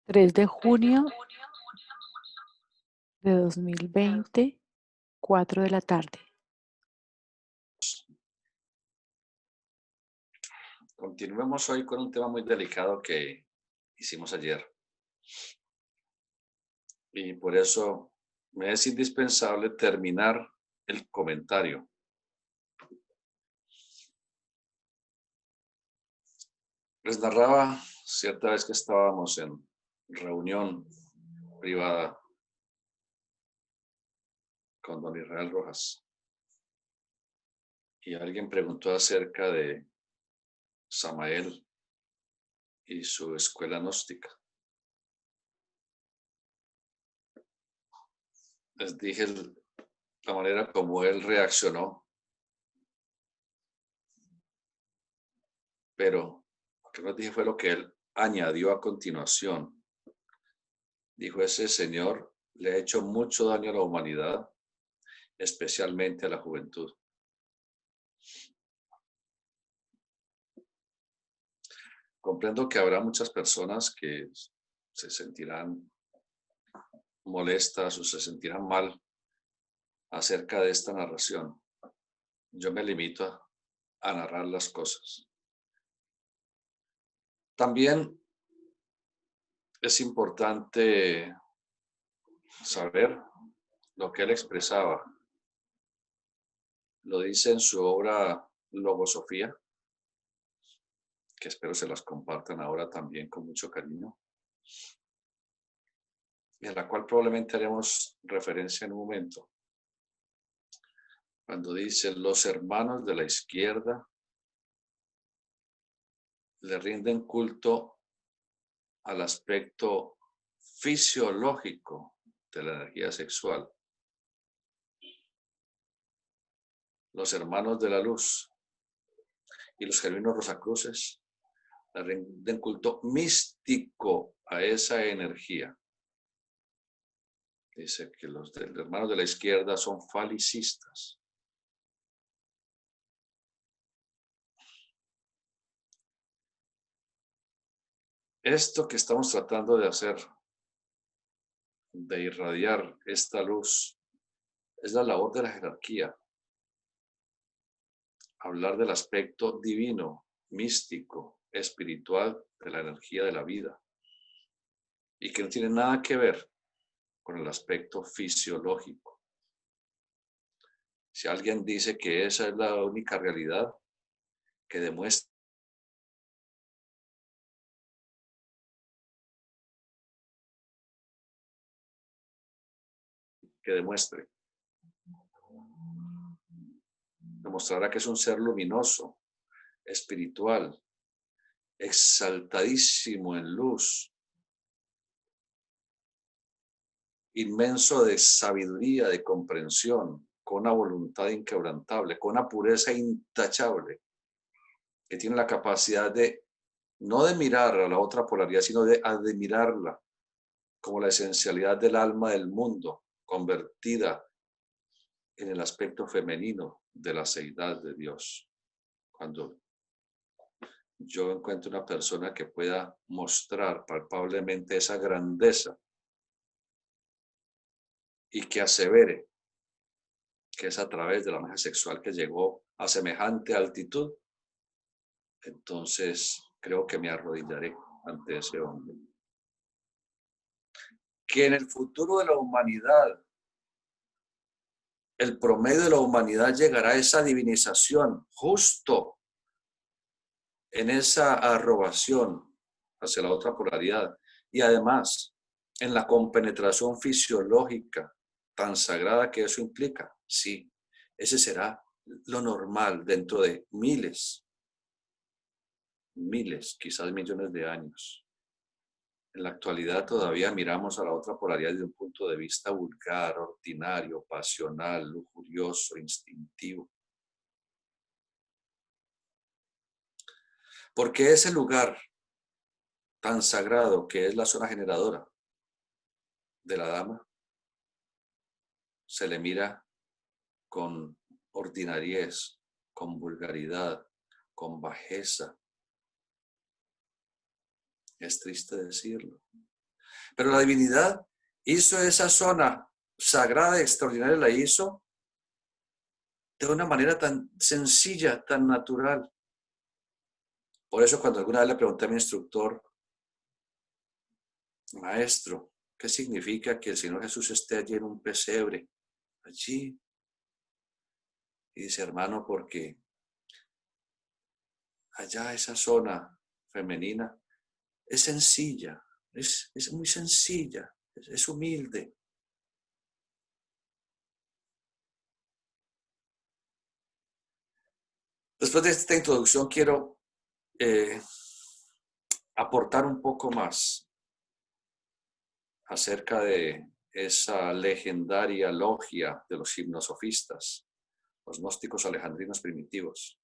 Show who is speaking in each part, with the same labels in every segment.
Speaker 1: 3 de junio de 2020, 4 de la tarde.
Speaker 2: Continuemos hoy con un tema muy delicado que hicimos ayer. Y por eso me es indispensable terminar el comentario. Les narraba cierta vez que estábamos en reunión privada con don Israel Rojas y alguien preguntó acerca de Samael y su escuela gnóstica. Les dije la manera como él reaccionó, pero lo que no dije fue lo que él añadió a continuación. Dijo: ese señor le ha hecho mucho daño a la humanidad, especialmente a la juventud. Comprendo que habrá muchas personas que se sentirán molestas o se sentirán mal acerca de esta narración. Yo me limito a narrar las cosas. También es importante saber lo que él expresaba. Lo dice en su obra Logosofía, que espero se las compartan ahora también con mucho cariño, y a la cual probablemente haremos referencia en un momento. Cuando dice: los hermanos de la izquierda le rinden culto al aspecto fisiológico de la energía sexual. Los hermanos de la luz y los genuinos rosacruces le rinden culto místico a esa energía. Dice que los hermanos de la izquierda son falicistas. Esto que estamos tratando de hacer, de irradiar esta luz, es la labor de la jerarquía. Hablar del aspecto divino, místico, espiritual de la energía de la vida, y que no tiene nada que ver con el aspecto fisiológico. Si alguien dice que esa es la única realidad, que demuestre demostrará que es un ser luminoso, espiritual, exaltadísimo en luz, inmenso de sabiduría, de comprensión, con una voluntad inquebrantable, con una pureza intachable, que tiene la capacidad de, no de mirar a la otra polaridad, sino de admirarla como la esencialidad del alma del mundo, convertida en el aspecto femenino de la seidad de Dios. Cuando yo encuentro una persona que pueda mostrar palpablemente esa grandeza y que asevere que es a través de la magia sexual que llegó a semejante altitud, entonces creo que me arrodillaré ante ese hombre. Que en el futuro de la humanidad, el promedio de la humanidad llegará a esa divinización justo en esa arrogación hacia la otra polaridad, y además en la compenetración fisiológica tan sagrada que eso implica. Sí, ese será lo normal dentro de miles, quizás millones de años. En la actualidad todavía miramos a la otra polaridad desde un punto de vista vulgar, ordinario, pasional, lujurioso, instintivo. Porque ese lugar tan sagrado que es la zona generadora de la dama, se le mira con ordinariez, con vulgaridad, con bajeza. Es triste decirlo, Pero la divinidad hizo esa zona sagrada y extraordinaria, la hizo de una manera tan sencilla, tan natural. Por eso cuando alguna vez le pregunté a mi instructor, maestro, ¿qué significa que el Señor Jesús esté allí en un pesebre? Allí. Y dice, hermano, porque allá esa zona femenina es sencilla, es muy sencilla, es humilde. Después de esta introducción quiero aportar un poco más acerca de esa legendaria logia de los gimnosofistas, los gnósticos alejandrinos primitivos,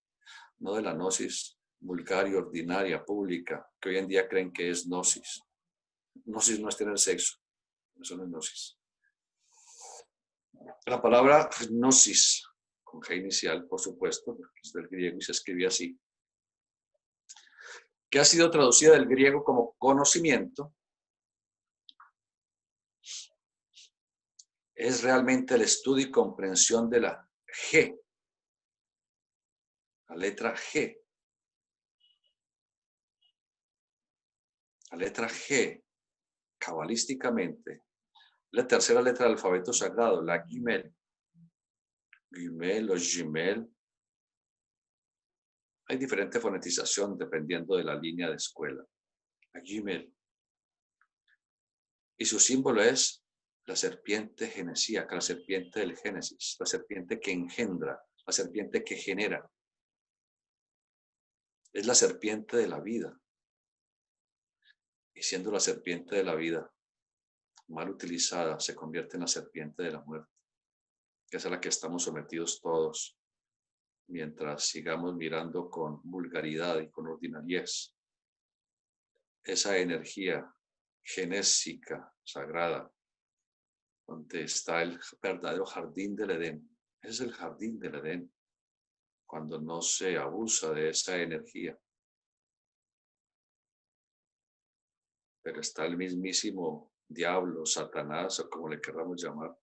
Speaker 2: no de la gnosis vulgar y ordinaria, pública, que hoy en día creen que es gnosis. Gnosis no es tener sexo, eso no es gnosis. La palabra gnosis, con G inicial, por supuesto, porque es del griego y se escribe así, que ha sido traducida del griego como conocimiento, es realmente el estudio y comprensión de la G, la letra G. La letra G, cabalísticamente, la tercera letra del alfabeto sagrado, la Gimel. Gimel o Gimel. Hay diferente fonetización dependiendo de la línea de escuela. La Gimel. Y su símbolo es la serpiente genesíaca, la serpiente del Génesis, la serpiente que engendra, la serpiente que genera. Es la serpiente de la vida. Y siendo la serpiente de la vida mal utilizada, se convierte en la serpiente de la muerte, que es a la que estamos sometidos todos, mientras sigamos mirando con vulgaridad y con ordinariez esa energía genésica, sagrada, donde está el verdadero jardín del Edén. Ese es el jardín del Edén, cuando no se abusa de esa energía. Pero está el mismísimo diablo, Satanás, o como le queramos llamar,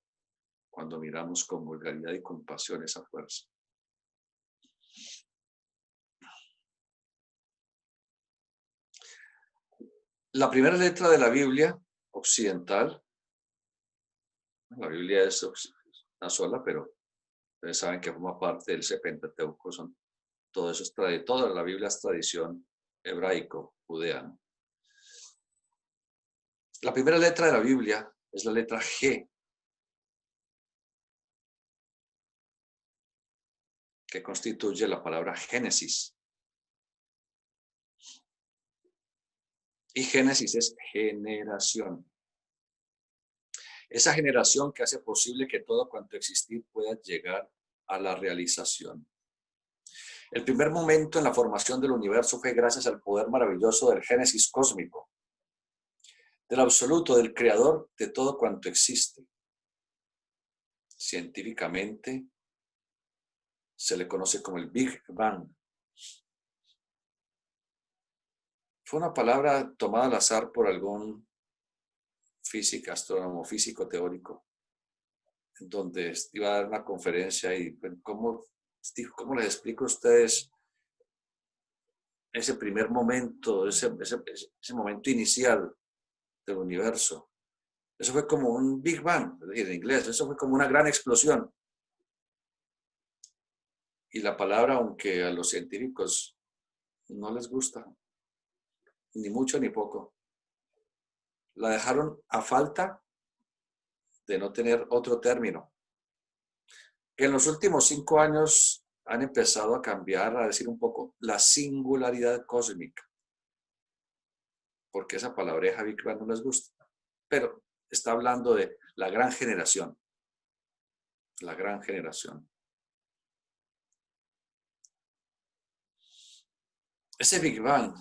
Speaker 2: cuando miramos con vulgaridad y compasión esa fuerza. La primera letra de la Biblia occidental, la Biblia es una sola, pero ustedes saben que forma parte del Pentateuco, todo eso es toda la Biblia es tradición hebraico, judea, ¿no? La primera letra de la Biblia es la letra G, que constituye la palabra Génesis. Y Génesis es generación. Esa generación que hace posible que todo cuanto existir pueda llegar a la realización. El primer momento en la formación del universo fue gracias al poder maravilloso del Génesis cósmico, del absoluto, del creador de todo cuanto existe. Científicamente se le conoce como el Big Bang. Fue una palabra tomada al azar por algún físico, astrónomo, físico teórico, donde iba a dar una conferencia y ¿cómo les explico a ustedes ese primer momento, ese momento inicial del universo? Eso fue como un Big Bang, es decir, en inglés, eso fue como una gran explosión. Y la palabra, aunque a los científicos no les gusta, ni mucho ni poco, la dejaron a falta de no tener otro término, que en los últimos 5 años han empezado a cambiar, a decir un poco, la singularidad cósmica, porque esa palabreja Big Bang no les gusta, pero está hablando de la gran generación, la gran generación. Ese Big Bang,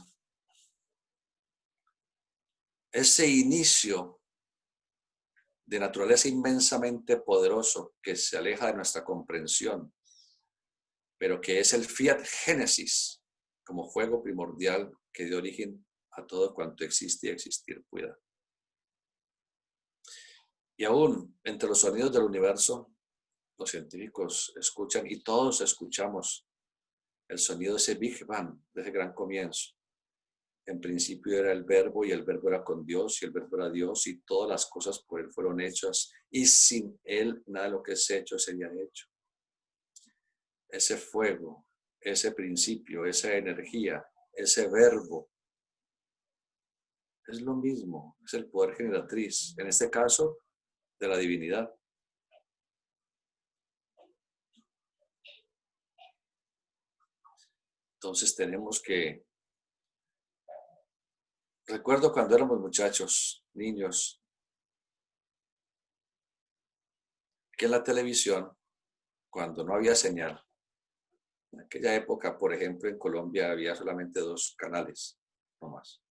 Speaker 2: ese inicio de naturaleza inmensamente poderoso que se aleja de nuestra comprensión, pero que es el Fiat Génesis como fuego primordial que dio origen a todo cuanto existe y existir pueda. Y aún entre los sonidos del universo, los científicos escuchan y todos escuchamos el sonido de ese Big Bang, de ese gran comienzo. En principio era el verbo y el verbo era con Dios y el verbo era Dios y todas las cosas por él fueron hechas y sin él nada de lo que es hecho sería hecho. Ese fuego, ese principio, esa energía, ese verbo, es lo mismo, es el poder generatriz, en este caso, de la divinidad. Entonces tenemos que, recuerdo cuando éramos muchachos, niños, que en la televisión, cuando no había señal, en aquella época, por ejemplo, en Colombia había solamente 2 canales, no más.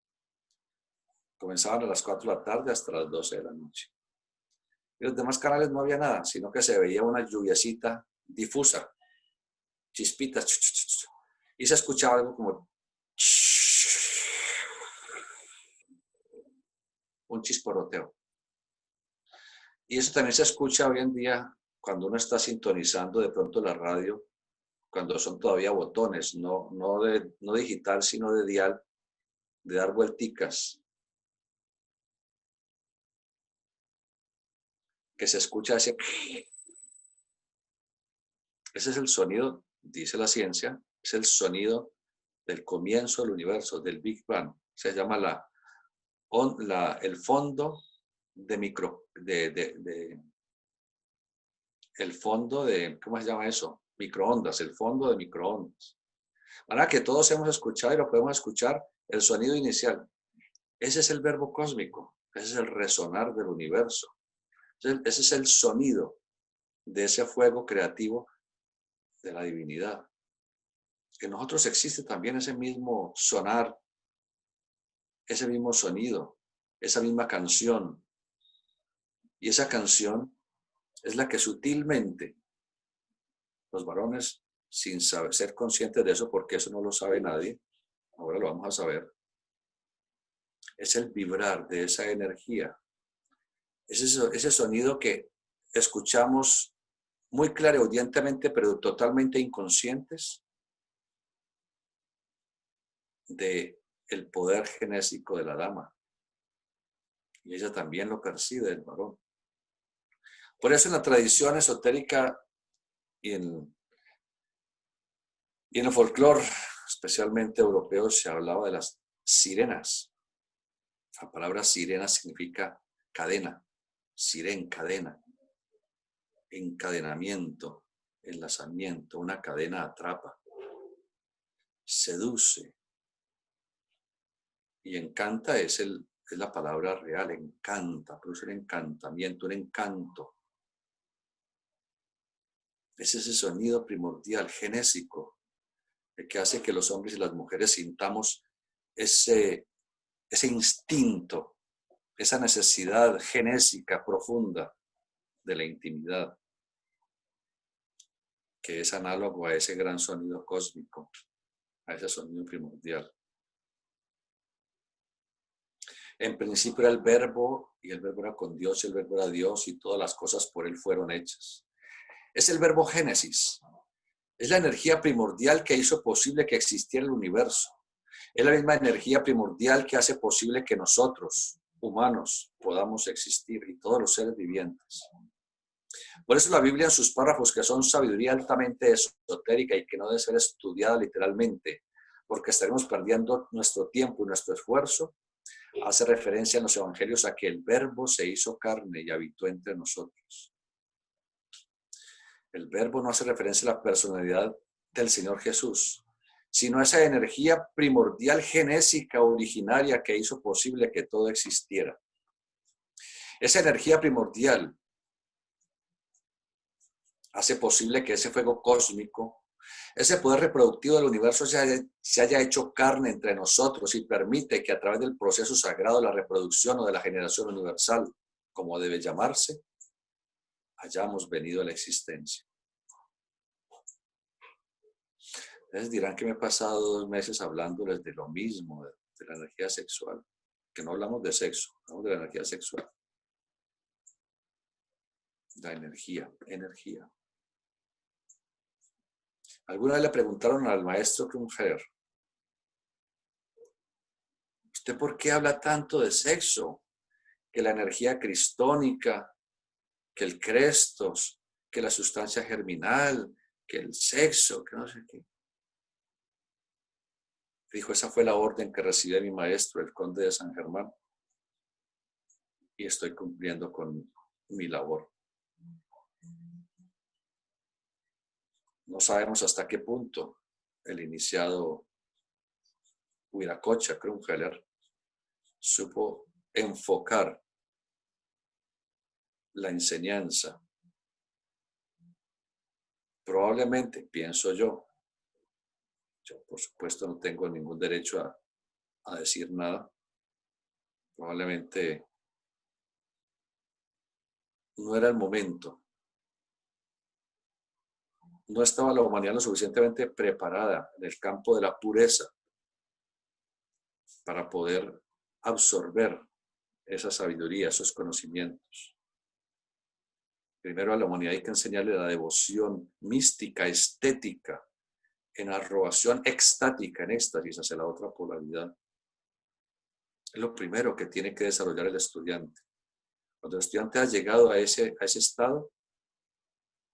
Speaker 2: Comenzaban a las 4 de la tarde hasta las 12 de la noche. Y los demás canales no había nada, sino que se veía una lluviacita difusa, chispitas, y se escuchaba algo como un chisporroteo. Y eso también se escucha hoy en día cuando uno está sintonizando de pronto la radio, cuando son todavía botones, no digital, sino de dial, de dar vuelticas, que se escucha ese es el sonido, dice la ciencia, es el sonido del comienzo del universo, del Big Bang. Se llama el fondo el fondo de, ¿cómo se llama eso? Microondas, el fondo de microondas. Ahora que todos hemos escuchado y lo podemos escuchar, el sonido inicial. Ese es el verbo cósmico, ese es el resonar del universo. Ese es el sonido de ese fuego creativo de la divinidad. En nosotros existe también ese mismo sonar, ese mismo sonido, esa misma canción. Y esa canción es la que sutilmente los varones, sin ser conscientes de eso, porque eso no lo sabe nadie, ahora lo vamos a saber, es el vibrar de esa energía. Es ese sonido que escuchamos muy clariaudientemente, pero totalmente inconscientes de el poder genésico de la dama. Y ella también lo percibe del varón. Por eso en la tradición esotérica y en el folclore, especialmente europeo, se hablaba de las sirenas. La palabra sirena significa cadena, siren, cadena, encadenamiento, enlazamiento, una cadena atrapa, seduce. Y encanta es la palabra real, encanta, produce un encantamiento, un encanto. Es ese sonido primordial, genésico, el que hace que los hombres y las mujeres sintamos ese instinto, esa necesidad genésica profunda de la intimidad, que es análogo a ese gran sonido cósmico, a ese sonido primordial. En principio era el verbo, y el verbo era con Dios, y el verbo era Dios, y todas las cosas por él fueron hechas. Es el verbo Génesis. Es la energía primordial que hizo posible que existiera el universo. Es la misma energía primordial que hace posible que nosotros, humanos, podamos existir y todos los seres vivientes. Por eso la Biblia en sus párrafos, que son sabiduría altamente esotérica y que no debe ser estudiada literalmente, porque estaremos perdiendo nuestro tiempo y nuestro esfuerzo, hace referencia en los evangelios a que el verbo se hizo carne y habitó entre nosotros. El verbo no hace referencia a la personalidad del Señor Jesús, sino a esa energía primordial genésica originaria que hizo posible que todo existiera. Esa energía primordial hace posible que ese fuego cósmico, ese poder reproductivo del universo se haya hecho carne entre nosotros y permite que a través del proceso sagrado de la reproducción o de la generación universal, como debe llamarse, hayamos venido a la existencia. Ustedes dirán que me he pasado 2 meses hablándoles de lo mismo, de la energía sexual, que no hablamos de sexo, hablamos de la energía sexual. La energía, energía. Alguna vez le preguntaron al maestro Krumher, ¿usted por qué habla tanto de sexo? Que la energía cristónica, que el crestos, que la sustancia germinal, que el sexo, que no sé qué. Dijo, esa fue la orden que recibí de mi maestro, el conde de San Germán, y estoy cumpliendo con mi labor. No sabemos hasta qué punto el iniciado Viracocha Krumheller supo enfocar la enseñanza. Probablemente, pienso yo por supuesto no tengo ningún derecho a decir nada, probablemente no era el momento. No estaba la humanidad lo suficientemente preparada en el campo de la pureza para poder absorber esa sabiduría, esos conocimientos. Primero a la humanidad hay que enseñarle la devoción mística, estética, en arrogación extática, en éxtasis hacia la otra polaridad. Es lo primero que tiene que desarrollar el estudiante. Cuando el estudiante ha llegado a ese estado,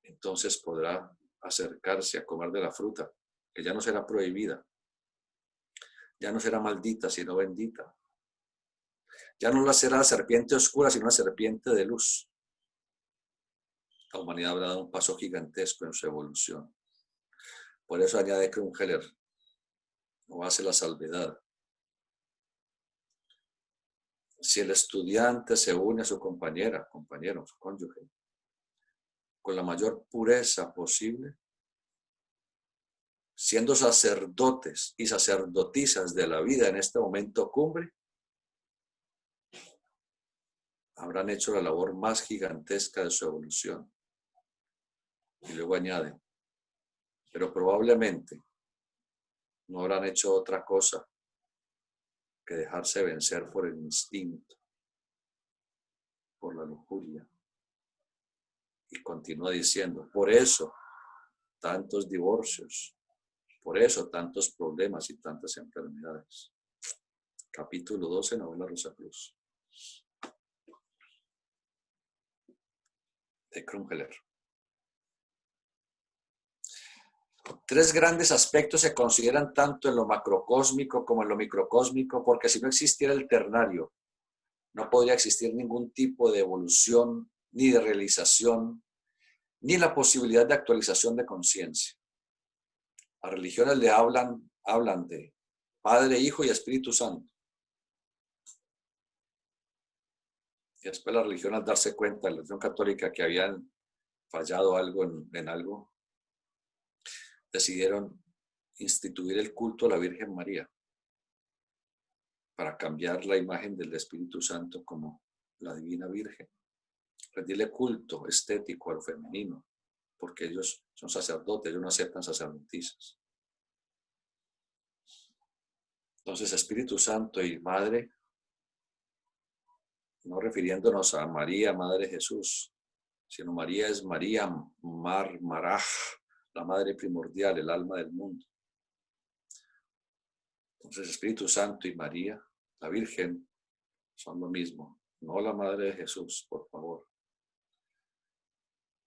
Speaker 2: entonces podrá acercarse a comer de la fruta, que ya no será prohibida, ya no será maldita, sino bendita. Ya no será la serpiente oscura, sino la serpiente de luz. La humanidad habrá dado un paso gigantesco en su evolución. Por eso añade Krumheller, no hace la salvedad. Si el estudiante se une a su compañera, compañero, su cónyuge, con la mayor pureza posible, siendo sacerdotes y sacerdotisas de la vida en este momento cumbre, habrán hecho la labor más gigantesca de su evolución. Y luego añade, pero probablemente no habrán hecho otra cosa que dejarse vencer por el instinto, por la lujuria. Y continúa diciendo, por eso tantos divorcios, por eso tantos problemas y tantas enfermedades. Capítulo 12, novela Rosacruz, de Krumheller. Tres grandes aspectos se consideran tanto en lo macrocósmico como en lo microcósmico, porque si no existiera el ternario, no podría existir ningún tipo de evolución, ni de realización, ni la posibilidad de actualización de conciencia. Las religiones le hablan de Padre, Hijo y Espíritu Santo. Y después la religión, al darse cuenta, la religión católica, que habían fallado algo en algo, decidieron instituir el culto a la Virgen María para cambiar la imagen del Espíritu Santo como la Divina Virgen. Rendirle culto estético al femenino, porque ellos son sacerdotes, ellos no aceptan sacerdotisas. Entonces, Espíritu Santo y Madre, no refiriéndonos a María, Madre de Jesús, sino María es María Maraj, la Madre primordial, el alma del mundo. Entonces, Espíritu Santo y María, la Virgen, son lo mismo, no la Madre de Jesús, por favor.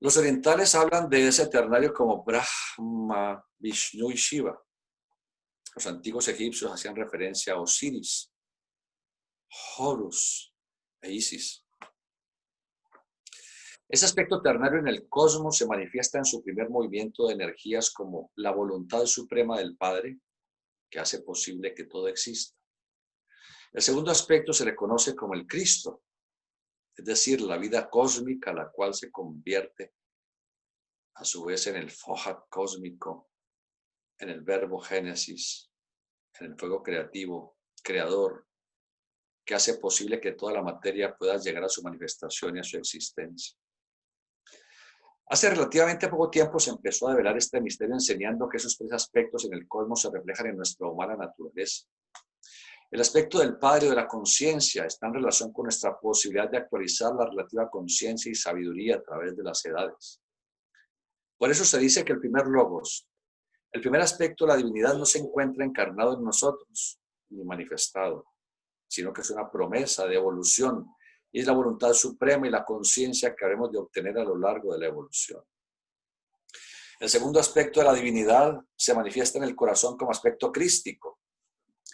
Speaker 2: Los orientales hablan de ese ternario como Brahma, Vishnu y Shiva. Los antiguos egipcios hacían referencia a Osiris, Horus e Isis. Ese aspecto ternario en el cosmos se manifiesta en su primer movimiento de energías como la voluntad suprema del Padre, que hace posible que todo exista. El segundo aspecto se le conoce como el Cristo, es decir, la vida cósmica, la cual se convierte a su vez en el Fohat cósmico, en el verbo Génesis, en el fuego creativo, creador, que hace posible que toda la materia pueda llegar a su manifestación y a su existencia. Hace relativamente poco tiempo se empezó a develar este misterio enseñando que esos tres aspectos en el cosmos se reflejan en nuestra humana naturaleza. El aspecto del Padre o de la conciencia está en relación con nuestra posibilidad de actualizar la relativa conciencia y sabiduría a través de las edades. Por eso se dice que el primer logos, el primer aspecto de la divinidad no se encuentra encarnado en nosotros ni manifestado, sino que es una promesa de evolución y es la voluntad suprema y la conciencia que habremos de obtener a lo largo de la evolución. El segundo aspecto de la divinidad se manifiesta en el corazón como aspecto crístico.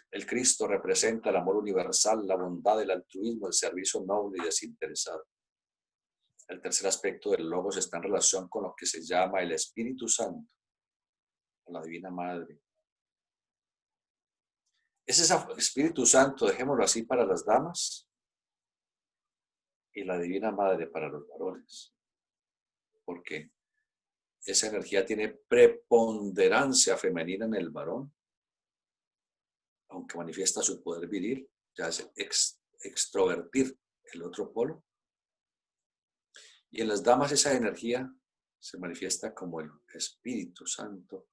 Speaker 2: El Cristo representa el amor universal, la bondad, el altruismo, el servicio noble y desinteresado. El tercer aspecto del Logos está en relación con lo que se llama el Espíritu Santo, la Divina Madre. Es ese Espíritu Santo, dejémoslo así, para las damas y la Divina Madre para los varones. Porque esa energía tiene preponderancia femenina en el varón, aunque manifiesta su poder viril, ya es extrovertir el otro polo. Y en las damas esa energía se manifiesta como el Espíritu Santo,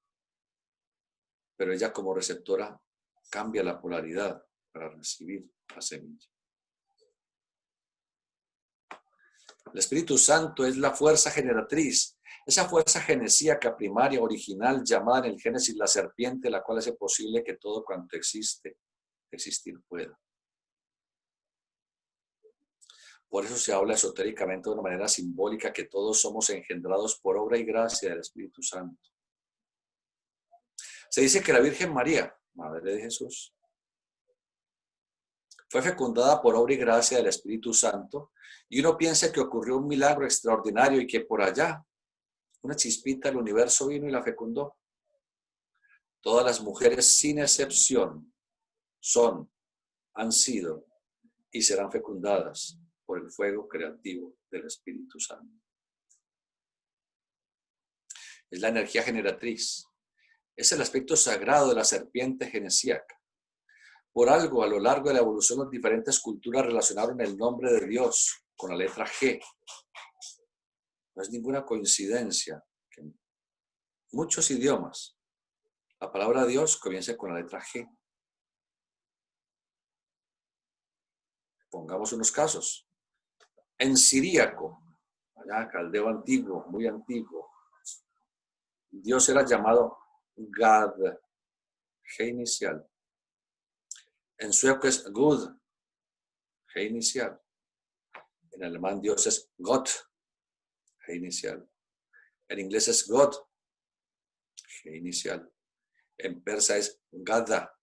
Speaker 2: pero ella como receptora cambia la polaridad para recibir la semilla. El Espíritu Santo es la fuerza generatriz, esa fuerza genesíaca primaria, original, llamada en el Génesis la serpiente, la cual hace posible que todo cuanto existe, existir pueda. Por eso se habla esotéricamente de una manera simbólica que todos somos engendrados por obra y gracia del Espíritu Santo. Se dice que la Virgen María, Madre de Jesús, fue fecundada por obra y gracia del Espíritu Santo y uno piensa que ocurrió un milagro extraordinario y que por allá una chispita del universo vino y la fecundó. Todas las mujeres sin excepción han sido y serán fecundadas por el fuego creativo del Espíritu Santo. Es la energía generatriz. Es el aspecto sagrado de la serpiente genesíaca. Por algo, a lo largo de la evolución, las diferentes culturas relacionaron el nombre de Dios con la letra G. No es ninguna coincidencia que en muchos idiomas la palabra Dios comienza con la letra G. Pongamos unos casos. En siríaco, allá caldeo antiguo, muy antiguo, Dios era llamado Gad, G inicial. En sueco es Gud, G inicial. En alemán Dios es Gott, G inicial. En inglés es God, G inicial. En persa es Gada,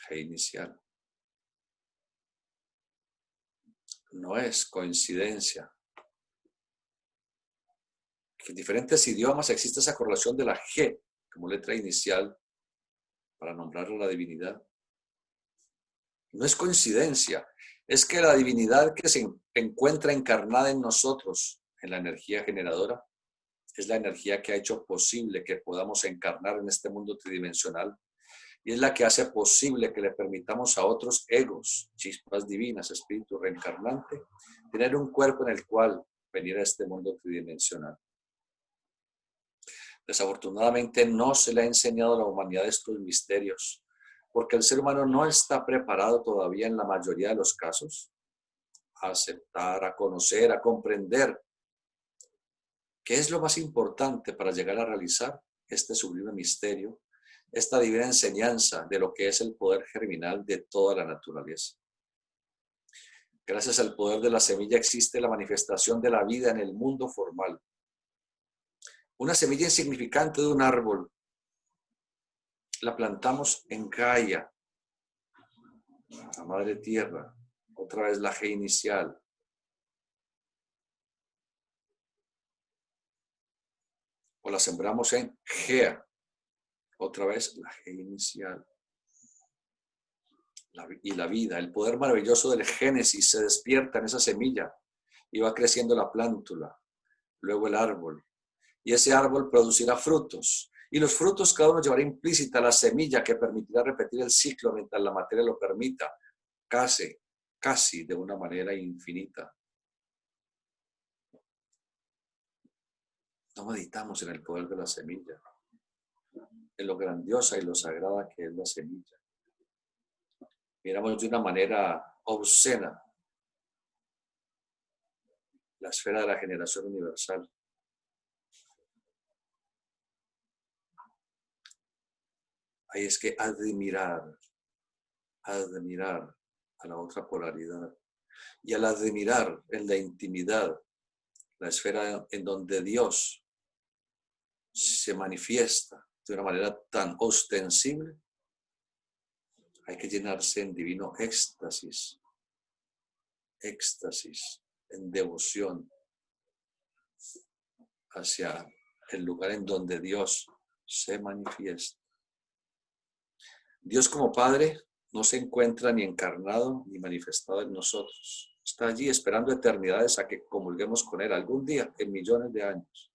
Speaker 2: G inicial. No es coincidencia que en diferentes idiomas existe esa correlación de la G como letra inicial para nombrar a la divinidad. No es coincidencia, es que la divinidad que se encuentra encarnada en nosotros, en la energía generadora, es la energía que ha hecho posible que podamos encarnar en este mundo tridimensional y es la que hace posible que le permitamos a otros egos, chispas divinas, espíritu reencarnante, tener un cuerpo en el cual venir a este mundo tridimensional. Desafortunadamente no se le ha enseñado a la humanidad estos misterios, porque el ser humano no está preparado todavía en la mayoría de los casos a aceptar, a conocer, a comprender qué es lo más importante para llegar a realizar este sublime misterio, esta divina enseñanza de lo que es el poder germinal de toda la naturaleza. Gracias al poder de la semilla existe la manifestación de la vida en el mundo formal. Una semilla insignificante de un árbol la plantamos en Gaia, la madre tierra, otra vez la G inicial. O la sembramos en Gea, otra vez la G inicial. Y la vida, el poder maravilloso del Génesis se despierta en esa semilla y va creciendo la plántula, luego el árbol. Y ese árbol producirá frutos. Y los frutos cada uno llevará implícita la semilla que permitirá repetir el ciclo mientras la materia lo permita, casi de una manera infinita. No meditamos en el poder de la semilla, en lo grandiosa y lo sagrada que es la semilla. Miramos de una manera obscena la esfera de la generación universal. Ahí es que has de mirar a la otra polaridad. Y al admirar en la intimidad, la esfera en donde Dios se manifiesta de una manera tan ostensible, hay que llenarse en divino éxtasis, en devoción hacia el lugar en donde Dios se manifiesta. Dios como Padre no se encuentra ni encarnado ni manifestado en nosotros. Está allí esperando eternidades a que comulguemos con Él algún día, en millones de años.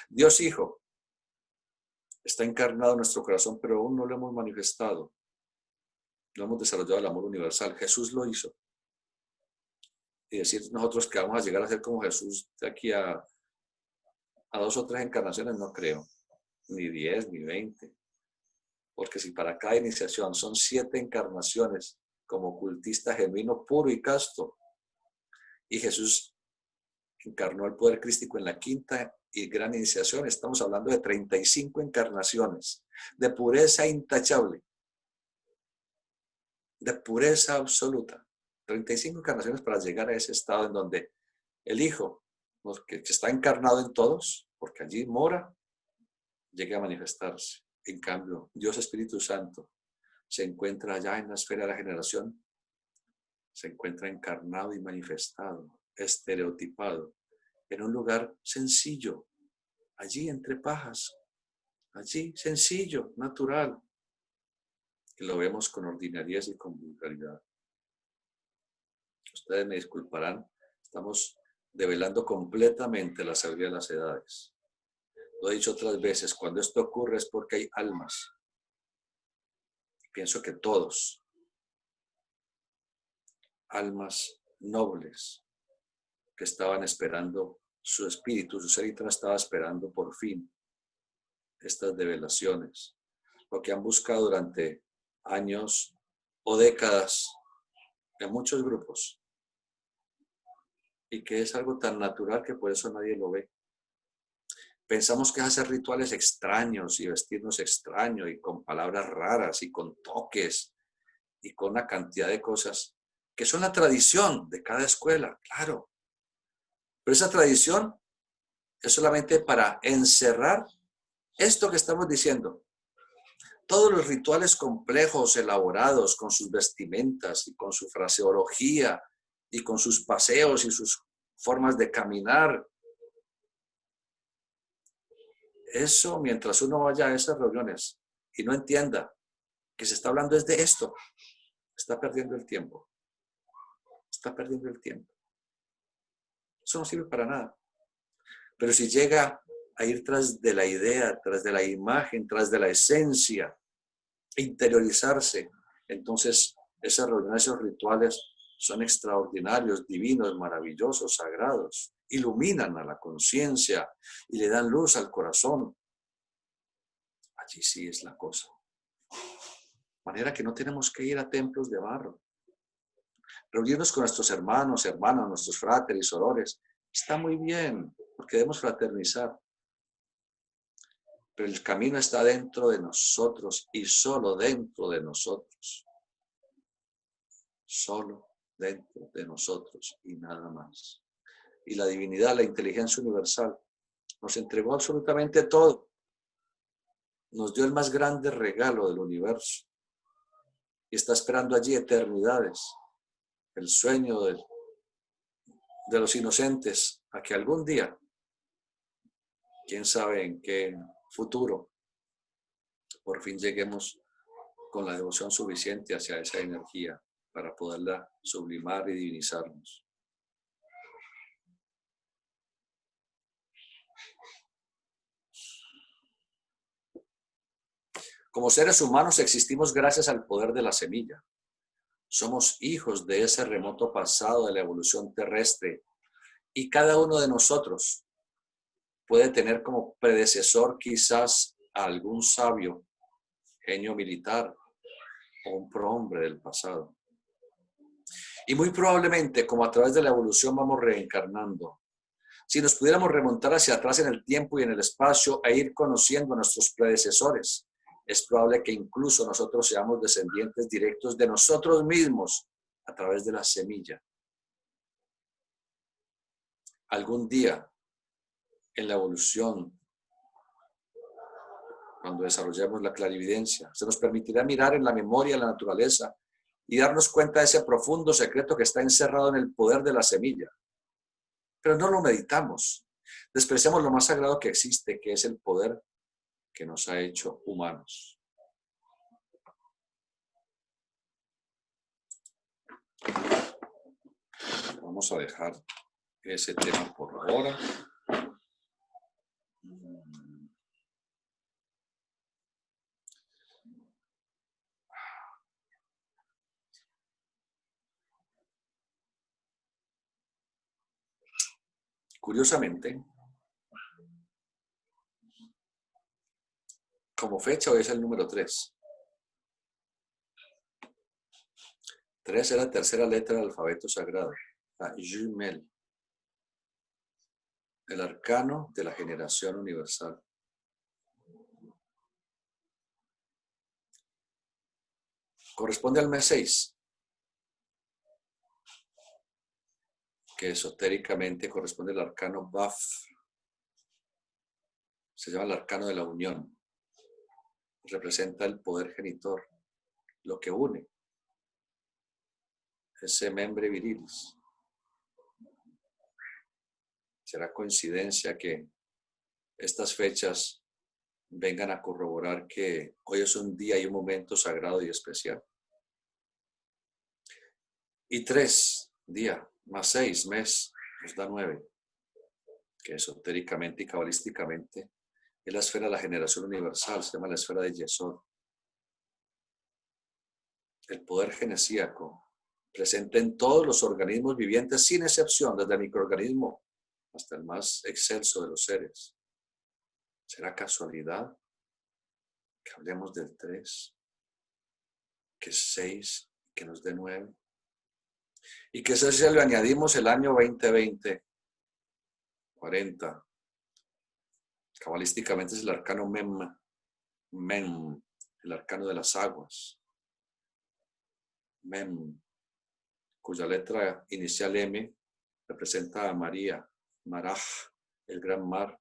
Speaker 2: Dios Hijo está encarnado en nuestro corazón, pero aún no lo hemos manifestado. No hemos desarrollado el amor universal. Jesús lo hizo. Y decir nosotros que vamos a llegar a ser como Jesús de aquí a 2 o 3 encarnaciones, no creo. Ni 10, ni 20. Porque si para cada iniciación son 7 encarnaciones como cultista genuino, puro y casto, y Jesús encarnó el poder crístico en la 5ª y gran iniciación, estamos hablando de 35 encarnaciones de pureza intachable, de pureza absoluta. 35 encarnaciones para llegar a ese estado en donde el Hijo, que está encarnado en todos, porque allí mora, llegue a manifestarse. En cambio, Dios Espíritu Santo se encuentra allá en la esfera de la generación, se encuentra encarnado y manifestado, estereotipado, en un lugar sencillo, allí entre pajas, allí sencillo, natural, y lo vemos con ordinariez y con vulgaridad. Ustedes me disculparán, estamos develando completamente la sabiduría de las edades. Lo he dicho otras veces, cuando esto ocurre es porque hay almas. Pienso que todos, almas nobles, que estaban esperando su espíritu, su ser interno estaba esperando por fin estas develaciones, lo que han buscado durante años o décadas en muchos grupos, y que es algo tan natural que por eso nadie lo ve. Pensamos que es hacer rituales extraños y vestirnos extraño y con palabras raras y con toques y con una cantidad de cosas que son la tradición de cada escuela, claro. Pero esa tradición es solamente para encerrar esto que estamos diciendo. Todos los rituales complejos, elaborados, con sus vestimentas y con su fraseología y con sus paseos y sus formas de caminar. Eso, mientras uno vaya a esas reuniones y no entienda que se está hablando es de esto, está perdiendo el tiempo. Está perdiendo el tiempo. Eso no sirve para nada. Pero si llega a ir tras de la idea, tras de la imagen, tras de la esencia, interiorizarse, entonces esas reuniones, esos rituales son extraordinarios, divinos, maravillosos, sagrados. Iluminan a la conciencia y le dan luz al corazón. Allí sí es la cosa. De manera que no tenemos que ir a templos de barro. Reunirnos con nuestros hermanos, nuestros fráteres, sorores, está muy bien, porque debemos fraternizar. Pero el camino está dentro de nosotros y solo dentro de nosotros. Solo dentro de nosotros y nada más. Y la divinidad, la inteligencia universal, nos entregó absolutamente todo. Nos dio el más grande regalo del universo. Y está esperando allí eternidades. El sueño de los inocentes, a que algún día, quién sabe en qué futuro, por fin lleguemos con la devoción suficiente hacia esa energía para poderla sublimar y divinizarnos. Como seres humanos existimos gracias al poder de la semilla. Somos hijos de ese remoto pasado de la evolución terrestre y cada uno de nosotros puede tener como predecesor quizás a algún sabio, genio militar, o un prohombre del pasado. Y muy probablemente, como a través de la evolución vamos reencarnando, si nos pudiéramos remontar hacia atrás en el tiempo y en el espacio e ir conociendo a nuestros predecesores, es probable que incluso nosotros seamos descendientes directos de nosotros mismos a través de la semilla. Algún día, en la evolución, cuando desarrollemos la clarividencia, se nos permitirá mirar en la memoria de la naturaleza y darnos cuenta de ese profundo secreto que está encerrado en el poder de la semilla. Pero no lo meditamos. Despreciamos lo más sagrado que existe, que es el poder que nos ha hecho humanos. Vamos a dejar ese tema por ahora. Curiosamente, como fecha hoy es el número 3. 3 es la tercera letra del alfabeto sagrado, la Jumel, el arcano de la generación universal. Corresponde al mes 6, que esotéricamente corresponde al arcano Baf. Se llama el arcano de la unión. Representa el poder genitor, lo que une, ese membre virilis. ¿Será coincidencia que estas fechas vengan a corroborar que hoy es un día y un momento sagrado y especial? Y 3, día, más 6, mes, nos da 9, que esotéricamente y cabalísticamente es la esfera de la generación universal, se llama la esfera de Yesod. El poder genesíaco presente en todos los organismos vivientes, sin excepción, desde el microorganismo hasta el más excelso de los seres. ¿Será casualidad que hablemos del 3, que es 6, que nos dé 9? Y que eso ya le añadimos el año 2020, 40. Cabalísticamente es el arcano Mem, el arcano de las aguas. Mem, cuya letra inicial M representa a María, Maraj, el gran mar.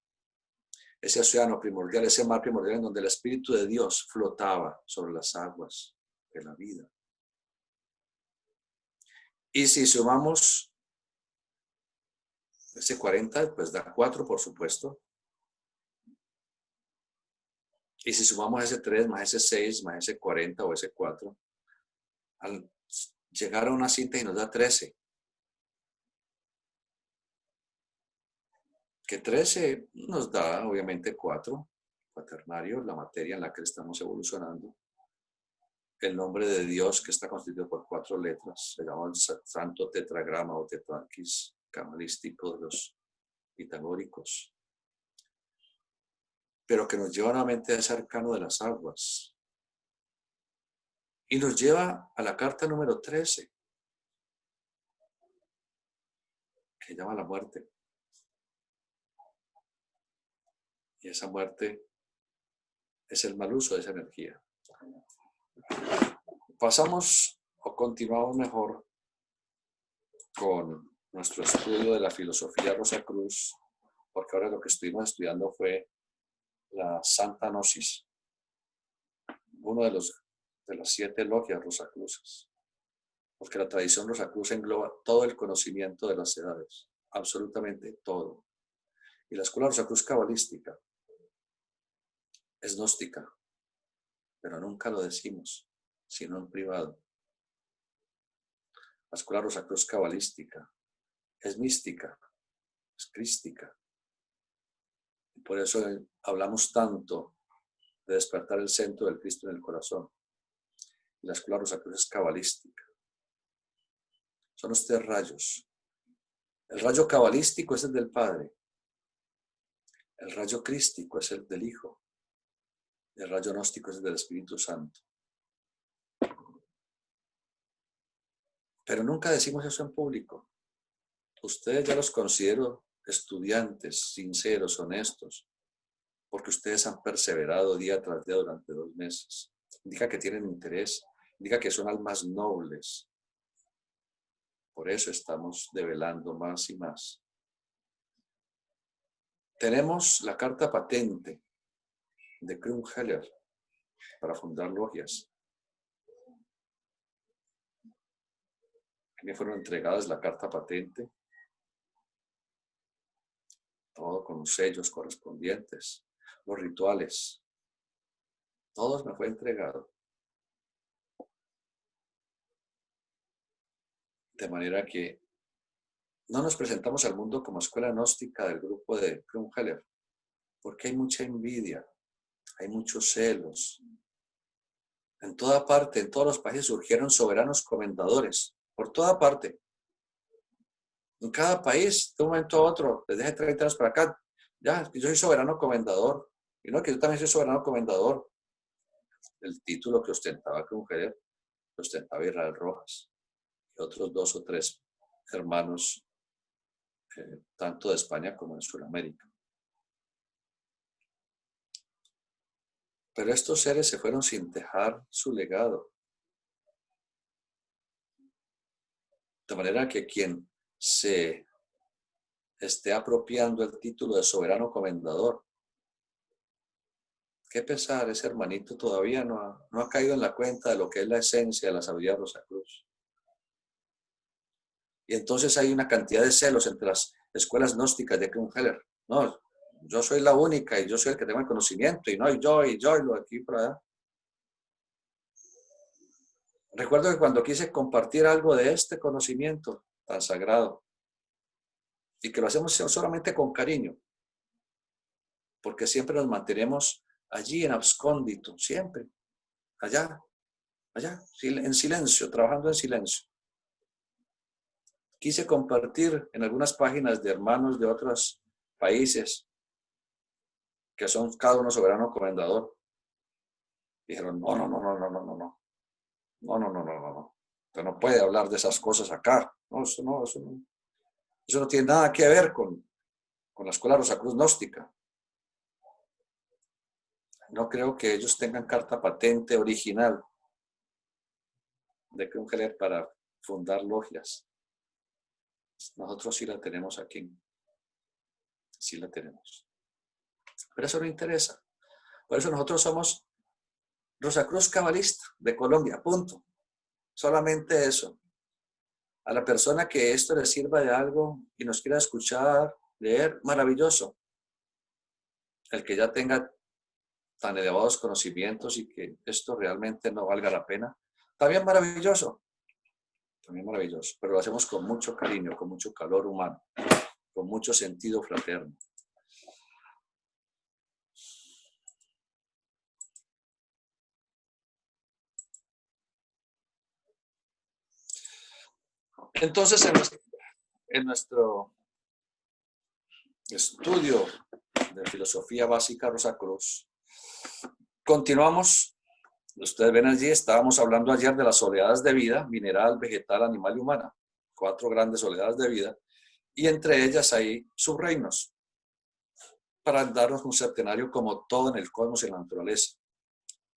Speaker 2: Ese océano primordial, ese mar primordial en donde el Espíritu de Dios flotaba sobre las aguas de la vida. Y si sumamos ese 40, pues da 4, por supuesto. Y si sumamos ese 3, más ese 6, más ese 40 o ese 4, al llegar a una síntesis nos da 13. Que 13 nos da, obviamente, 4, cuaternario, la materia en la que estamos evolucionando. El nombre de Dios, que está constituido por 4 letras, se llama el santo tetragrama o tetrarquis cabalístico de los pitagóricos, pero que nos lleva nuevamente a ese arcano de las aguas y nos lleva a la carta número 13, que llama la muerte. Y esa muerte es el mal uso de esa energía. Pasamos o continuamos mejor con nuestro estudio de la filosofía Rosacruz, porque ahora lo que estuvimos estudiando fue la Santa Gnosis, uno de las 7 logias rosacruces, porque la tradición rosacruz engloba todo el conocimiento de las edades, absolutamente todo. Y la escuela Rosacruz cabalística es gnóstica, pero nunca lo decimos, sino en privado. La escuela Rosacruz cabalística es mística, es crística. Y por eso hablamos tanto de despertar el centro del Cristo en el corazón. Y la escuela Rosacruz es cabalística. Son los 3 rayos. El rayo cabalístico es el del Padre. El rayo crístico es el del Hijo. El rayo gnóstico es el del Espíritu Santo. Pero nunca decimos eso en público. Ustedes ya los considero estudiantes, sinceros, honestos, porque ustedes han perseverado día tras día durante 2 meses. Indica que tienen interés, indica que son almas nobles. Por eso estamos develando más y más. Tenemos la carta patente de Krumheller para fundar logias. Me fueron entregadas la carta patente, todo con los sellos correspondientes, los rituales, todos me fue entregado. De manera que no nos presentamos al mundo como escuela gnóstica del grupo de Krumheller, porque hay mucha envidia, hay muchos celos. En toda parte, en todos los países surgieron soberanos comendadores, por toda parte. En cada país, de un momento a otro, desde hace 30 años para acá, ya, yo soy soberano comendador. Y no, que yo también soy soberano comendador. El título que ostentaba Krumheller, lo ostentaba Israel Rojas y otros 2 o 3 hermanos, tanto de España como de Sudamérica. Pero estos seres se fueron sin dejar su legado. De manera que quien se esté apropiando el título de soberano comendador, qué pesar, ese hermanito todavía no ha caído en la cuenta de lo que es la esencia de la sabiduría de Rosacruz. Y entonces hay una cantidad de celos entre las escuelas gnósticas de Krumheller. No, yo soy la única y yo soy el que tengo el conocimiento y no, y yo, y lo de aquí y por allá. Recuerdo que cuando quise compartir algo de este conocimiento tan sagrado, y que lo hacemos solamente con cariño, porque siempre nos mantenemos allí en abscóndito, siempre, allá, en silencio, trabajando en silencio. Quise compartir en algunas páginas de hermanos de otros países, que son cada uno soberano comendador. Dijeron, no. Usted no puede hablar de esas cosas acá. No, eso no tiene nada que ver con la escuela Rosacruz gnóstica. No creo que ellos tengan carta patente original de Krumheller para fundar logias. Nosotros sí la tenemos aquí. Sí la tenemos. Pero eso no interesa. Por eso nosotros somos Rosacruz Cabalista de Colombia, punto. Solamente eso. A la persona que esto le sirva de algo y nos quiera escuchar, leer, maravilloso. El que ya tenga tan elevados conocimientos y que esto realmente no valga la pena, también maravilloso. También maravilloso. Pero lo hacemos con mucho cariño, con mucho calor humano, con mucho sentido fraterno. Entonces, en nuestro estudio de filosofía básica Rosacruz, continuamos. Ustedes ven allí, estábamos hablando ayer de las oleadas de vida, mineral, vegetal, animal y humana. 4 grandes oleadas de vida. Y entre ellas hay subreinos, para darnos un septenario como todo en el cosmos y en la naturaleza.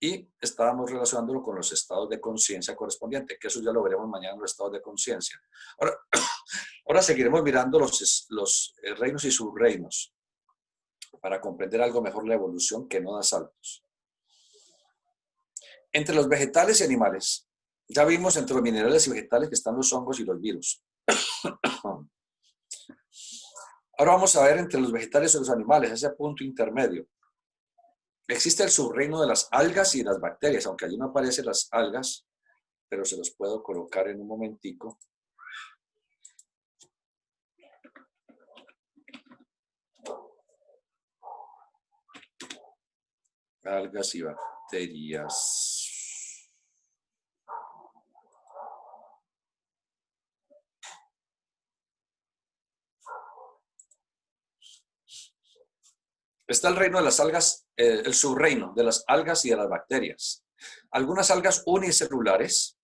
Speaker 2: Y estábamos relacionándolo con los estados de conciencia correspondientes, que eso ya lo veremos mañana en los estados de conciencia. Ahora seguiremos mirando los reinos y subreinos para comprender algo mejor la evolución que no da saltos. Entre los vegetales y animales, ya vimos entre los minerales y vegetales que están los hongos y los virus. Ahora vamos a ver entre los vegetales y los animales, ese punto intermedio. Existe el subreino de las algas y las bacterias, aunque allí no aparecen las algas, pero se los puedo colocar en un momentico. Algas y bacterias. Está el reino de las algas, el subreino de las algas y de las bacterias. Algunas algas unicelulares,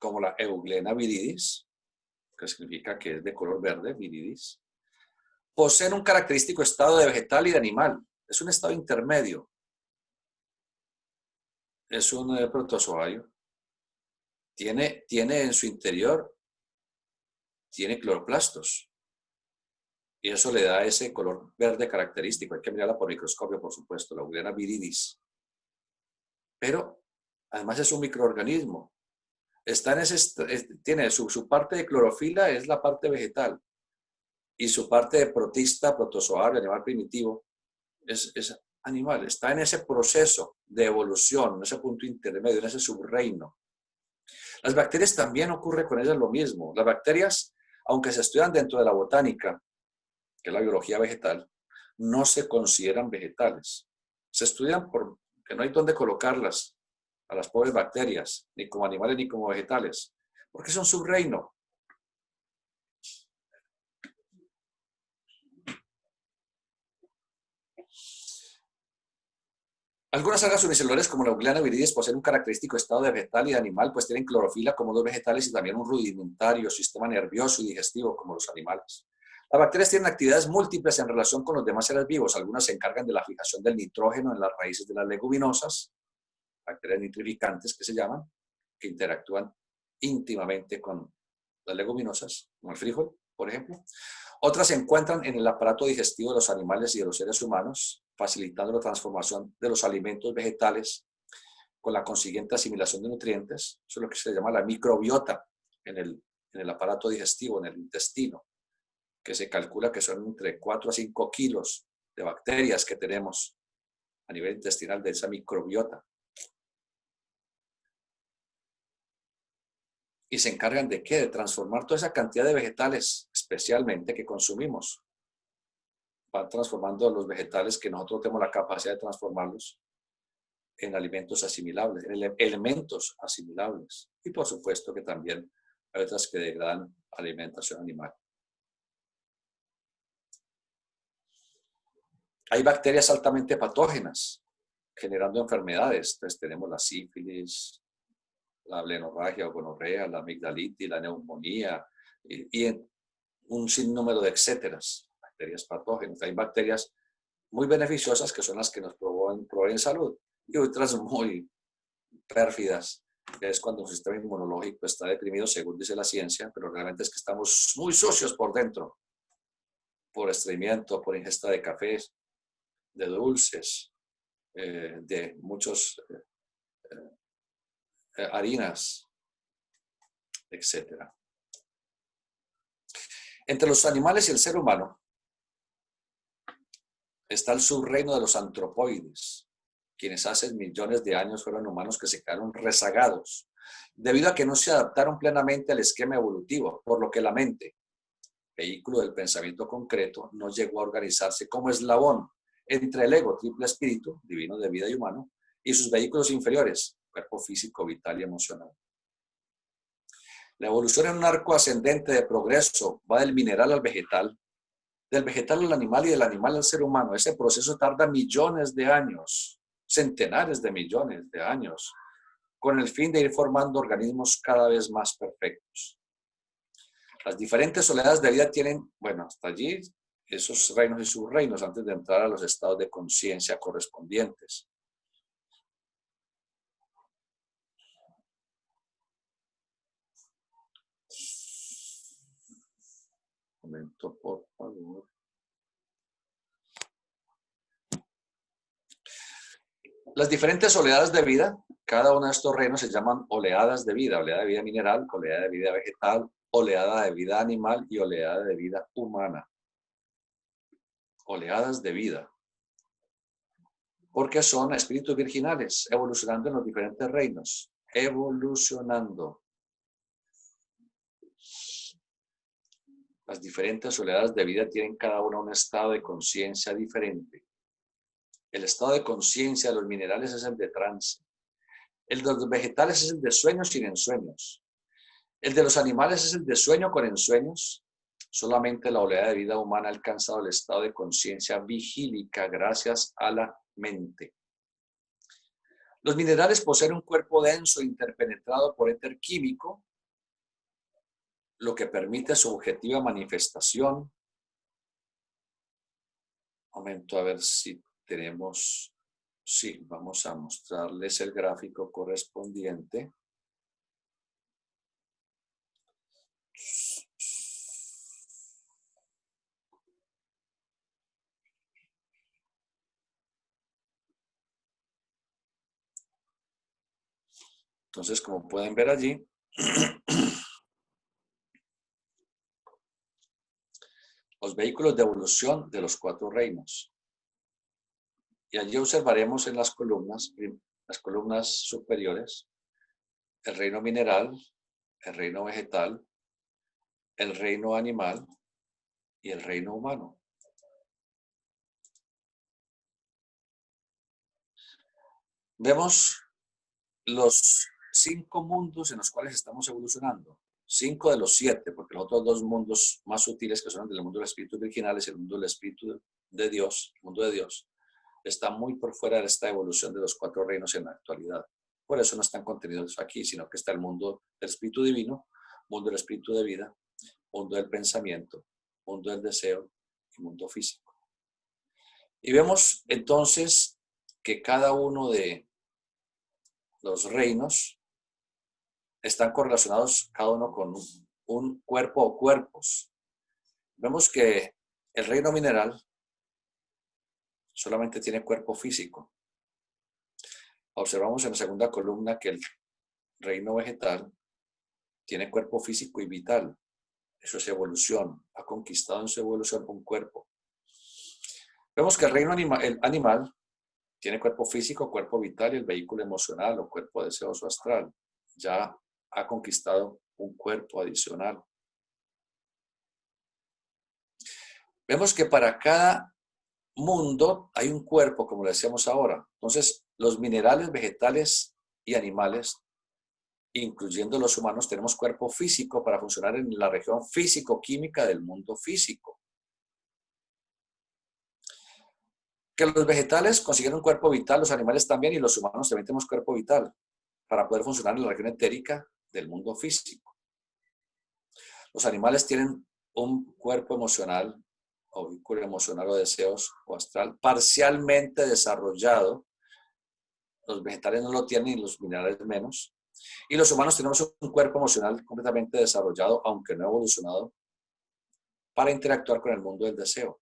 Speaker 2: como la Euglena viridis, que significa que es de color verde, viridis, poseen un característico estado de vegetal y de animal. Es un estado intermedio. Es un protozoario. Tiene en su interior, tiene cloroplastos. Y eso le da ese color verde característico. Hay que mirarla por microscopio, por supuesto, la Euglena viridis. Pero además es un microorganismo. Está en tiene su parte de clorofila, es la parte vegetal. Y su parte de protista, protozoario, animal primitivo, es animal. Está en ese proceso de evolución, en ese punto intermedio, en ese subreino. Las bacterias también ocurre con ellas lo mismo. Las bacterias, aunque se estudian dentro de la botánica, que es la biología vegetal, no se consideran vegetales. Se estudian porque no hay dónde colocarlas a las pobres bacterias, ni como animales ni como vegetales, porque son subreino. Algunas algas unicelulares, como la Euglena viridis, poseen un característico estado de vegetal y de animal, pues tienen clorofila como los vegetales y también un rudimentario sistema nervioso y digestivo como los animales. Las bacterias tienen actividades múltiples en relación con los demás seres vivos. Algunas se encargan de la fijación del nitrógeno en las raíces de las leguminosas, bacterias nitrificantes que se llaman, que interactúan íntimamente con las leguminosas, como el frijol, por ejemplo. Otras se encuentran en el aparato digestivo de los animales y de los seres humanos, facilitando la transformación de los alimentos vegetales con la consiguiente asimilación de nutrientes. Eso es lo que se llama la microbiota en el aparato digestivo, en el intestino, que se calcula que son entre 4 a 5 kilos de bacterias que tenemos a nivel intestinal de esa microbiota. Y se encargan de ¿qué? De transformar toda esa cantidad de vegetales, especialmente que consumimos. Van transformando los vegetales que nosotros tenemos la capacidad de transformarlos en alimentos asimilables, en elementos asimilables. Y por supuesto que también hay otras que degradan alimentación animal. Hay bacterias altamente patógenas, generando enfermedades. Entonces tenemos la sífilis, la blenorragia o gonorrea, la amigdalitis, la neumonía y un sinnúmero de etcéteras, bacterias patógenas. Hay bacterias muy beneficiosas que son las que nos proveen salud y otras muy pérfidas, que es cuando el sistema inmunológico está deprimido, según dice la ciencia, pero realmente es que estamos muy sucios por dentro, por estreñimiento, por ingesta de cafés, de dulces, de muchos harinas, etc. Entre los animales y el ser humano está el subreino de los antropoides, quienes hace millones de años fueron humanos que se quedaron rezagados, debido a que no se adaptaron plenamente al esquema evolutivo, por lo que la mente, vehículo del pensamiento concreto, no llegó a organizarse como eslabón entre el ego, triple espíritu, divino de vida y humano, y sus vehículos inferiores, cuerpo físico, vital y emocional. La evolución en un arco ascendente de progreso va del mineral al vegetal al animal y del animal al ser humano. Ese proceso tarda millones de años, centenares de millones de años, con el fin de ir formando organismos cada vez más perfectos. Las diferentes oleadas de vida tienen, bueno, hasta allí, esos reinos y subreinos, antes de entrar a los estados de conciencia correspondientes. Un momento, por favor. Las diferentes oleadas de vida, cada uno de estos reinos se llaman oleadas de vida mineral, oleada de vida vegetal, oleada de vida animal y oleada de vida humana. Oleadas de vida. Porque son espíritus virginales, evolucionando en los diferentes reinos. Evolucionando. Las diferentes oleadas de vida tienen cada una un estado de conciencia diferente. El estado de conciencia de los minerales es el de trance. El de los vegetales es el de sueños sin ensueños. El de los animales es el de sueño con ensueños. Solamente la oleada de vida humana ha alcanzado el estado de conciencia vigílica gracias a la mente. Los minerales poseen un cuerpo denso interpenetrado por éter químico lo que permite su objetiva manifestación. Momento a ver si tenemos, sí, vamos a mostrarles el gráfico correspondiente. Entonces, como pueden ver allí, los vehículos de evolución de los 4 reinos. Y allí observaremos en las columnas superiores, el reino mineral, el reino vegetal, el reino animal y el reino humano. Vemos los 5 mundos en los cuales estamos evolucionando. 5 de los 7, porque los otros 2 mundos más sutiles, que son el mundo de los espíritus virginales y el mundo del espíritu de Dios, el mundo de Dios, están muy por fuera de esta evolución de los 4 reinos en la actualidad. Por eso no están contenidos aquí, sino que está el mundo del espíritu divino, mundo del espíritu de vida, mundo del pensamiento, mundo del deseo y mundo físico. Y vemos entonces que cada uno de los reinos están correlacionados cada uno con un cuerpo o cuerpos. Vemos que el reino mineral solamente tiene cuerpo físico. Observamos en la segunda columna que el reino vegetal tiene cuerpo físico y vital. Eso es evolución. Ha conquistado en su evolución un cuerpo. Vemos que el reino animal tiene cuerpo físico, cuerpo vital y el vehículo emocional o cuerpo deseoso astral. Ya ha conquistado un cuerpo adicional. Vemos que para cada mundo hay un cuerpo, como le decíamos ahora. Entonces, los minerales, vegetales y animales, incluyendo los humanos, tenemos cuerpo físico para funcionar en la región físico-química del mundo físico. Que los vegetales consiguen un cuerpo vital, los animales también, y los humanos también tenemos cuerpo vital para poder funcionar en la región etérica del mundo físico. Los animales tienen un cuerpo emocional o vínculo emocional o deseos o astral parcialmente desarrollado. Los vegetales no lo tienen y los minerales menos. Y los humanos tenemos un cuerpo emocional completamente desarrollado, aunque no evolucionado, para interactuar con el mundo del deseo.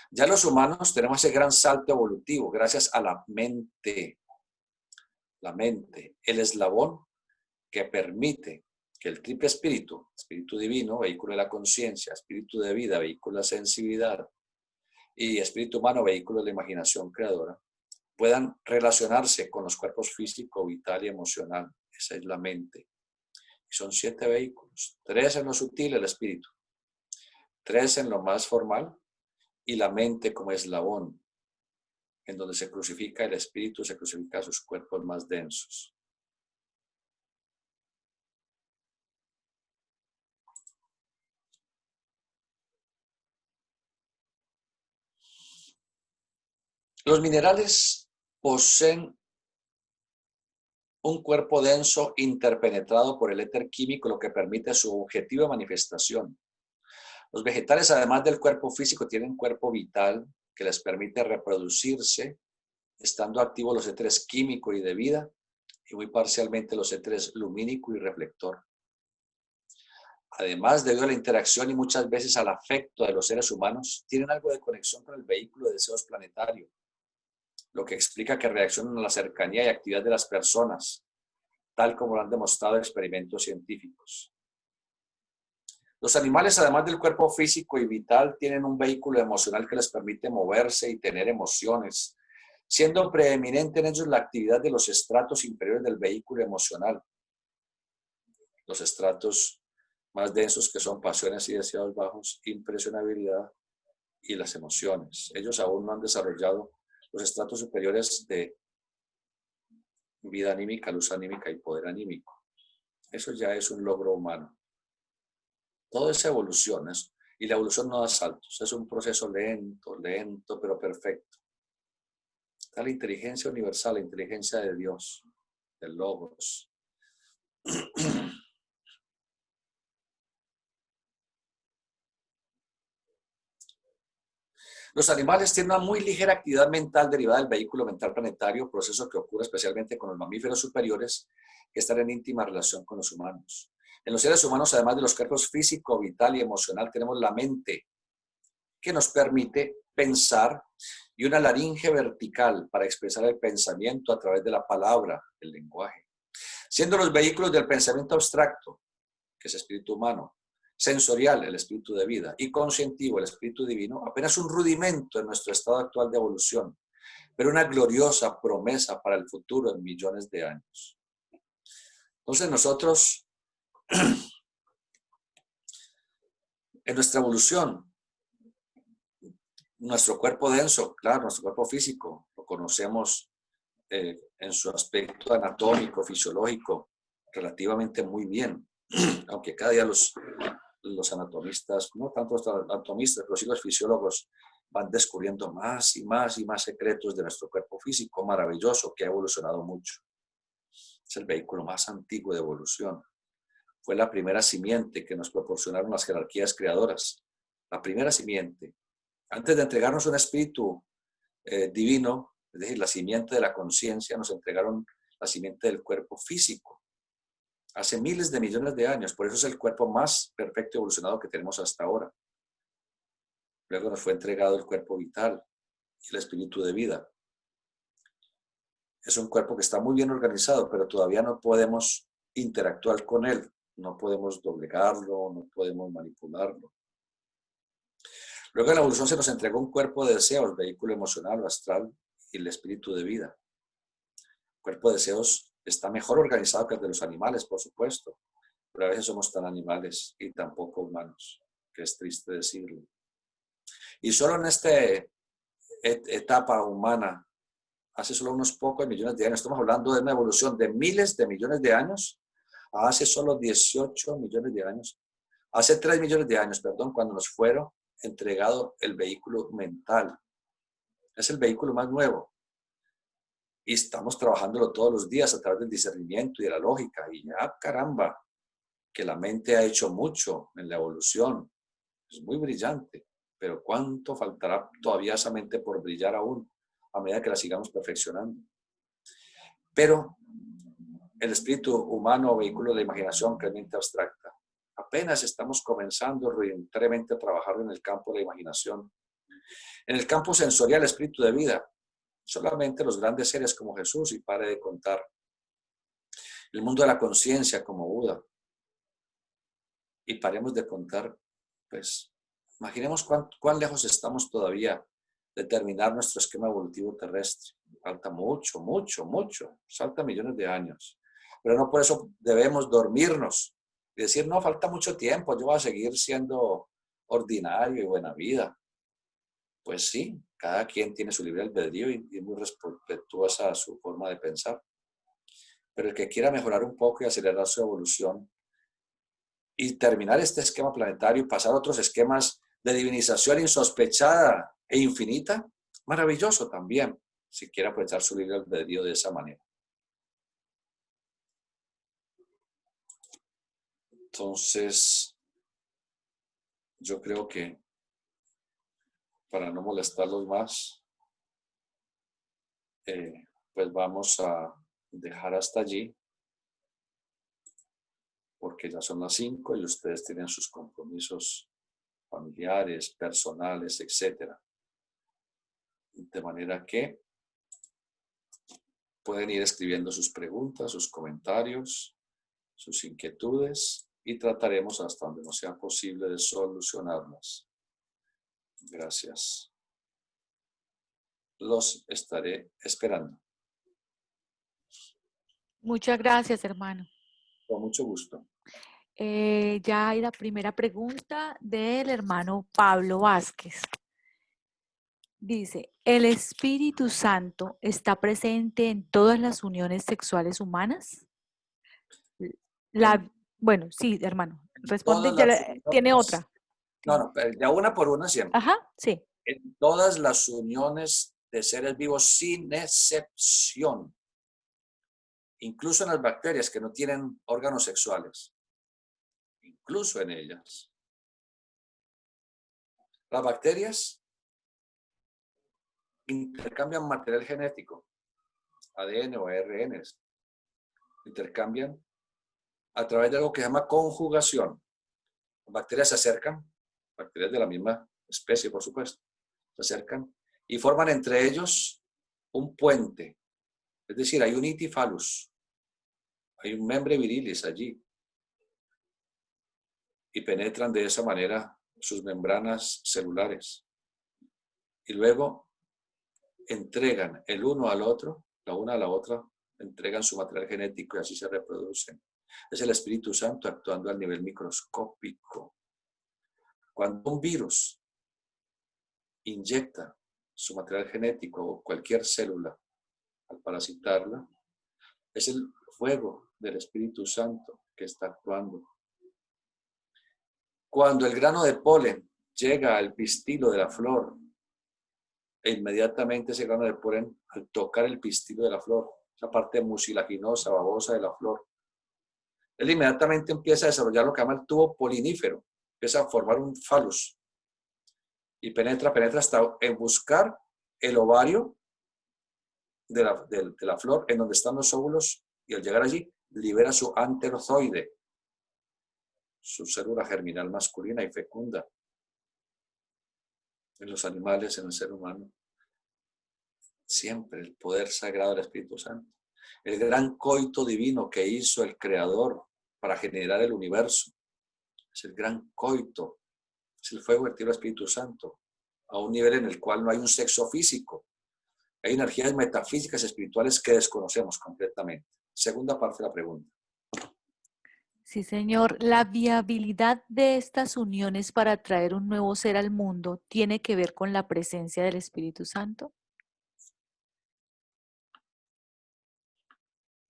Speaker 2: Ya los humanos tenemos ese gran salto evolutivo gracias a la mente. La mente, el eslabón que permite que el triple espíritu, espíritu divino, vehículo de la conciencia, espíritu de vida, vehículo de la sensibilidad, y espíritu humano, vehículo de la imaginación creadora, puedan relacionarse con los cuerpos físico, vital y emocional. Esa es la mente. Y son 7 vehículos, 3 en lo sutil, el espíritu, 3 en lo más formal, y la mente como eslabón, en donde se crucifica el espíritu, se crucifica sus cuerpos más densos. Los minerales poseen un cuerpo denso interpenetrado por el éter químico, lo que permite su objetiva manifestación. Los vegetales, además del cuerpo físico, tienen cuerpo vital que les permite reproducirse, estando activos los éteres químico y de vida, y muy parcialmente los éteres lumínico y reflector. Además, debido a la interacción y muchas veces al afecto de los seres humanos, tienen algo de conexión con el vehículo de deseos planetario, lo que explica que reaccionan a la cercanía y actividad de las personas, tal como lo han demostrado experimentos científicos. Los animales, además del cuerpo físico y vital, tienen un vehículo emocional que les permite moverse y tener emociones, siendo preeminente en ellos la actividad de los estratos inferiores del vehículo emocional. Los estratos más densos, que son pasiones y deseos bajos, impresionabilidad y las emociones. Ellos aún no han desarrollado los estratos superiores de vida anímica, luz anímica y poder anímico. Eso ya es un logro humano. Todo es evolución, y la evolución no da saltos, es un proceso lento, pero perfecto. Está la inteligencia universal, la inteligencia de Dios, del Logos. Los animales tienen una muy ligera actividad mental derivada del vehículo mental planetario, proceso que ocurre especialmente con los mamíferos superiores que están en íntima relación con los humanos. En los seres humanos, además de los cuerpos físico, vital y emocional, tenemos la mente, que nos permite pensar, y una laringe vertical para expresar el pensamiento a través de la palabra, el lenguaje. Siendo los vehículos del pensamiento abstracto, que es espíritu humano, sensorial, el espíritu de vida, y conscientivo, el espíritu divino, apenas un rudimento en nuestro estado actual de evolución, pero una gloriosa promesa para el futuro en millones de años. Entonces nosotros, en nuestra evolución, nuestro cuerpo denso, claro, nuestro cuerpo físico, lo conocemos en su aspecto anatómico, fisiológico, relativamente muy bien, aunque cada día los anatomistas, no tanto los anatomistas, pero sí los fisiólogos, van descubriendo más y más y más secretos de nuestro cuerpo físico maravilloso que ha evolucionado mucho. Es el vehículo más antiguo de evolución. Fue la primera simiente que nos proporcionaron las jerarquías creadoras. La primera simiente. Antes de entregarnos un espíritu divino, es decir, la simiente de la conciencia, nos entregaron la simiente del cuerpo físico. Hace miles de millones de años. Por eso es el cuerpo más perfecto y evolucionado que tenemos hasta ahora. Luego nos fue entregado el cuerpo vital y el espíritu de vida. Es un cuerpo que está muy bien organizado, pero todavía no podemos interactuar con él. No podemos doblegarlo, no podemos manipularlo. Luego de la evolución se nos entregó un cuerpo de deseos, vehículo emocional o astral, y el espíritu de vida. El cuerpo de deseos está mejor organizado que el de los animales, por supuesto, pero a veces somos tan animales y tan poco humanos, que es triste decirlo. Y solo en esta etapa humana, hace solo unos pocos millones de años, estamos hablando de una evolución de miles de millones de años, hace solo 18 millones de años, hace 3 millones de años, perdón, cuando nos fueron entregado el vehículo mental. Es el vehículo más nuevo. Y estamos trabajándolo todos los días a través del discernimiento y de la lógica. Y ya, caramba, que la mente ha hecho mucho en la evolución. Es muy brillante. Pero ¿cuánto faltará todavía esa mente por brillar aún a medida que la sigamos perfeccionando? Pero el espíritu humano, vehículo de imaginación, que es mente abstracta, apenas estamos comenzando rudimentariamente a trabajar en el campo de la imaginación. En el campo sensorial, espíritu de vida, solamente los grandes seres como Jesús, y pare de contar. El mundo de la conciencia como Buda, y paremos de contar, pues, imaginemos cuán lejos estamos todavía de terminar nuestro esquema evolutivo terrestre. Falta mucho, mucho, mucho, falta millones de años. Pero no por eso debemos dormirnos y decir, no, falta mucho tiempo, yo voy a seguir siendo ordinario y buena vida. Pues sí, cada quien tiene su libre albedrío y es muy respetuosa su forma de pensar. Pero el que quiera mejorar un poco y acelerar su evolución y terminar este esquema planetario y pasar a otros esquemas de divinización insospechada e infinita, maravilloso también, si quiere aprovechar su libre albedrío de esa manera. Entonces, yo creo que para no molestarlos más, pues vamos a dejar hasta allí, porque ya son las 5 y ustedes tienen sus compromisos familiares, personales, etc. De manera que pueden ir escribiendo sus preguntas, sus comentarios, sus inquietudes, y trataremos hasta donde nos sea posible de solucionarlas. Gracias. Los estaré esperando.
Speaker 1: Muchas gracias, hermano.
Speaker 2: Con mucho gusto.
Speaker 1: Ya hay la primera pregunta del hermano Pablo Vázquez. Dice, ¿el Espíritu Santo está presente en todas las uniones sexuales humanas? Bueno, sí, hermano. Responde,
Speaker 2: Todas las
Speaker 1: tiene
Speaker 2: uniones,
Speaker 1: otra.
Speaker 2: no, ya una por una siempre.
Speaker 1: Ajá, sí.
Speaker 2: En todas las uniones de seres vivos sin excepción, incluso en las bacterias que no tienen órganos sexuales, incluso en ellas. Las bacterias intercambian material genético, ADN o ARN, intercambian a través de algo que se llama conjugación. Las bacterias se acercan, bacterias de la misma especie, por supuesto, se acercan y forman entre ellos un puente. Es decir, hay un itifalus, hay un membre virilis allí, y penetran de esa manera sus membranas celulares. Y luego entregan el uno al otro, la una a la otra, entregan su material genético y así se reproducen. Es el Espíritu Santo actuando a nivel microscópico. Cuando un virus inyecta su material genético o cualquier célula al parasitarla, es el fuego del Espíritu Santo que está actuando. Cuando el grano de polen llega al pistilo de la flor, e inmediatamente ese grano de polen, al tocar el pistilo de la flor, esa parte mucilaginosa, babosa de la flor, él inmediatamente empieza a desarrollar lo que llama el tubo polinífero, empieza a formar un falus y penetra hasta en buscar el ovario de la flor en donde están los óvulos, y al llegar allí libera su anterozoide, su célula germinal masculina y fecunda. En los animales, en el ser humano, siempre el poder sagrado del Espíritu Santo, el gran coito divino que hizo el Creador para generar el universo, es el gran coito, es el fuego vertido del Espíritu Santo, a un nivel en el cual no hay un sexo físico, hay energías metafísicas espirituales que desconocemos completamente. Segunda parte de la pregunta.
Speaker 1: Sí, señor. ¿La viabilidad de estas uniones para traer un nuevo ser al mundo tiene que ver con la presencia del Espíritu Santo?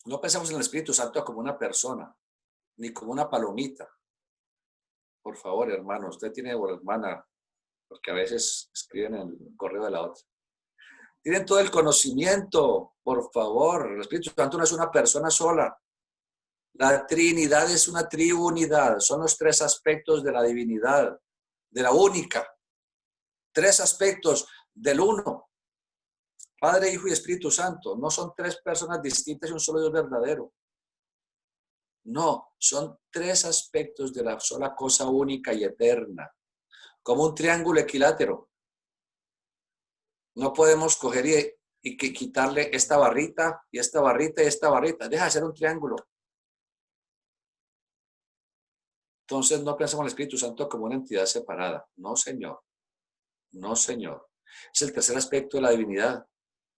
Speaker 2: No pensemos en el Espíritu Santo como una persona, ni como una palomita. Por favor, hermano, usted tiene, o hermana, porque a veces escriben en el correo de la otra. Tienen todo el conocimiento, por favor. El Espíritu Santo no es una persona sola. La Trinidad es una triunidad. Son los tres aspectos de la divinidad, de la única. Tres aspectos del uno. Padre, Hijo y Espíritu Santo. No son tres personas distintas y un solo Dios verdadero. No, son tres aspectos de la sola cosa única y eterna. Como un triángulo equilátero. No podemos coger y quitarle esta barrita y esta barrita y esta barrita. Deja de ser un triángulo. Entonces no pensamos en el Espíritu Santo como una entidad separada. No, Señor. No, Señor. Es el tercer aspecto de la divinidad,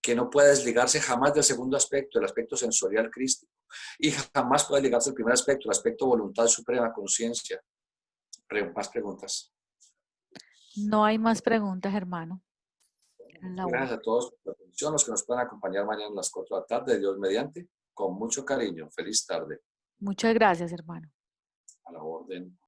Speaker 2: que no puede desligarse jamás del segundo aspecto, el aspecto sensorial crístico. Y jamás puede ligarse al primer aspecto, el aspecto voluntad suprema, conciencia. Más preguntas.
Speaker 1: No hay más preguntas, hermano.
Speaker 2: Gracias a todos por la atención, los que nos puedan acompañar mañana a las 4 de la tarde, Dios mediante, con mucho cariño. Feliz tarde.
Speaker 1: Muchas gracias, hermano.
Speaker 2: A la orden.